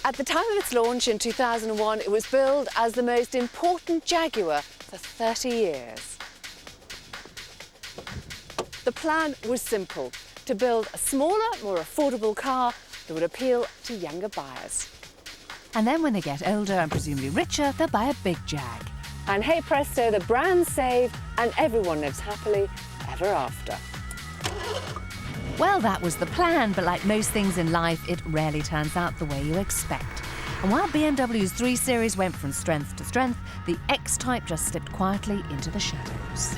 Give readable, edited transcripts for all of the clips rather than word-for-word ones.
At the time of its launch in 2001, it was billed as the most important Jaguar for 30 years. The plan was simple: to build a smaller, more affordable car that would appeal to younger buyers. And then when they get older and presumably richer, they'll buy a big Jag. And hey presto, the brand's saved and everyone lives happily ever after. Well, that was the plan, but like most things in life, it rarely turns out the way you expect. And while BMW's 3 Series went from strength to strength, the X-Type just slipped quietly into the shadows.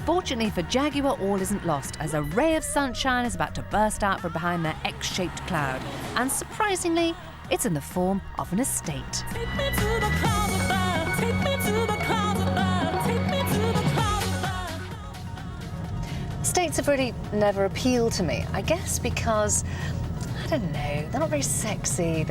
Fortunately for Jaguar, all isn't lost, as a ray of sunshine is about to burst out from behind their X-shaped cloud. And surprisingly, it's in the form of an estate. Take me to the clouds above, take me to the clouds above, take me to the clouds above. Estates have really never appealed to me, I guess because, I don't know, they're not very sexy.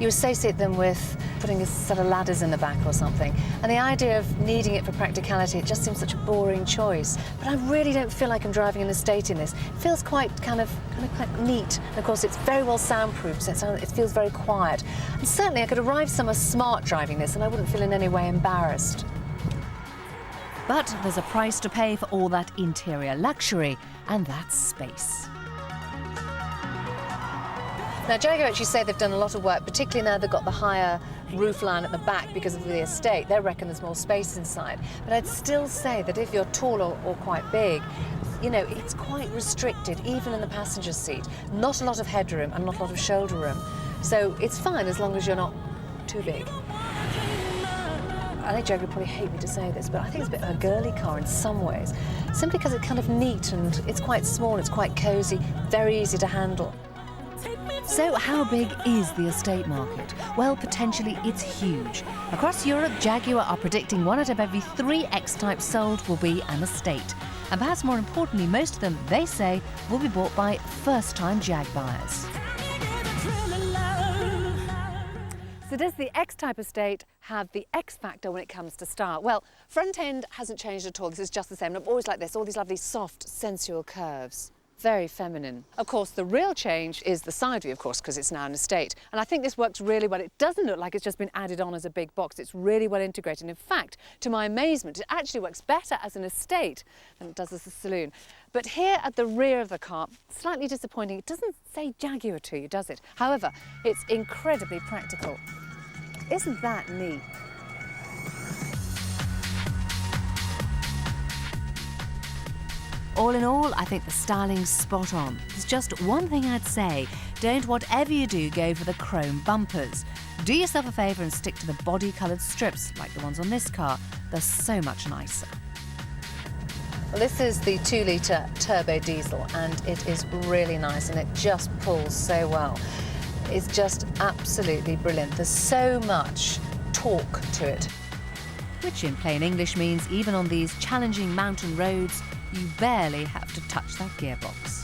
You associate them with putting a set of ladders in the back or something. And the idea of needing it for practicality, it just seems such a boring choice. But I really don't feel like I'm driving an estate in this. It feels quite kind of quite neat. And of course, it's very well soundproof, so it feels very quiet. And certainly I could arrive somewhere smart driving this and I wouldn't feel in any way embarrassed. But there's a price to pay for all that interior luxury, and that's space. Now, Jaguar actually say they've done a lot of work, particularly now they've got the higher roofline at the back because of the estate. They reckon there's more space inside. But I'd still say that if you're tall or quite big, you know, it's quite restricted, even in the passenger seat. Not a lot of headroom and not a lot of shoulder room. So it's fine as long as you're not too big. I think Jaguar would probably hate me to say this, but I think it's a bit of a girly car in some ways, simply because it's kind of neat and it's quite small, it's quite cosy, very easy to handle. So how big is the estate market? Well, potentially it's huge. Across Europe, Jaguar are predicting 1 out of every 3 X-Types sold will be an estate. And perhaps more importantly, most of them, they say, will be bought by first-time Jag buyers. So does the X-Type estate have the X factor when it comes to style? Well, front end hasn't changed at all. This is just the same. I'm always like this, all these lovely, soft, sensual curves. Very feminine. Of course, the real change is the side view, of course, because it's now an estate. And I think this works really well. It doesn't look like it's just been added on as a big box. It's really well integrated. In fact, to my amazement, it actually works better as an estate than it does as a saloon. But here at the rear of the car, slightly disappointing, it doesn't say Jaguar to you, does it? However, it's incredibly practical. Isn't that neat? All in all, I think the styling's spot on. There's just one thing I'd say. Don't, whatever you do, go for the chrome bumpers. Do yourself a favour and stick to the body-coloured strips, like the ones on this car. They're so much nicer. Well, this is the 2-litre turbo diesel, and it is really nice, and it just pulls so well. It's just absolutely brilliant. There's so much torque to it. Which in plain English means even on these challenging mountain roads, you barely have to touch that gearbox.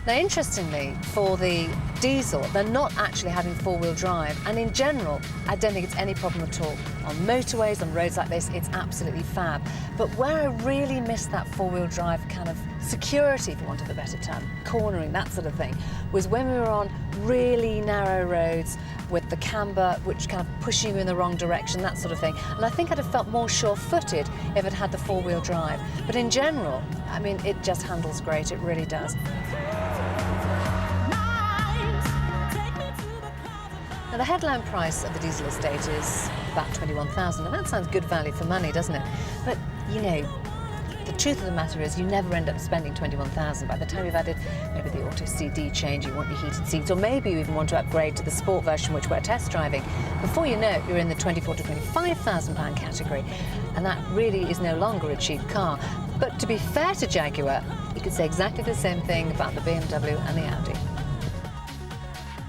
Now, interestingly, for the diesel, they're not actually having 4-wheel drive, and in general, I don't think it's any problem at all. On motorways, on roads like this, it's absolutely fab. But where I really missed that 4-wheel drive kind of security, for want of a better term, cornering, that sort of thing, was when we were on really narrow roads with the camber, which kind of pushing you in the wrong direction, that sort of thing. And I think I'd have felt more sure-footed if it had the 4-wheel drive. But in general, I mean, it just handles great, it really does. Now, the headline price of the diesel estate is about $21,000, and that sounds good value for money, doesn't it? But, you know, the truth of the matter is you never end up spending $21,000. By the time you've added maybe the auto CD change, you want your heated seats, or maybe you even want to upgrade to the sport version, which we're test driving. Before you know it, you're in the £24,000 to £25,000 category, and that really is no longer a cheap car. But to be fair to Jaguar, you could say exactly the same thing about the BMW and the Audi.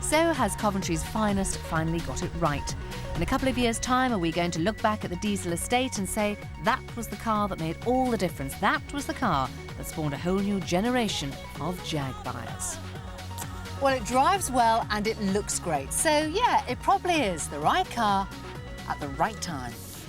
So has Coventry's finest finally got it right? In a couple of years' time, are we going to look back at the diesel estate and say that was the car that made all the difference? That was the car that spawned a whole new generation of Jag buyers. Well, it drives well and it looks great. So, yeah, it probably is the right car at the right time.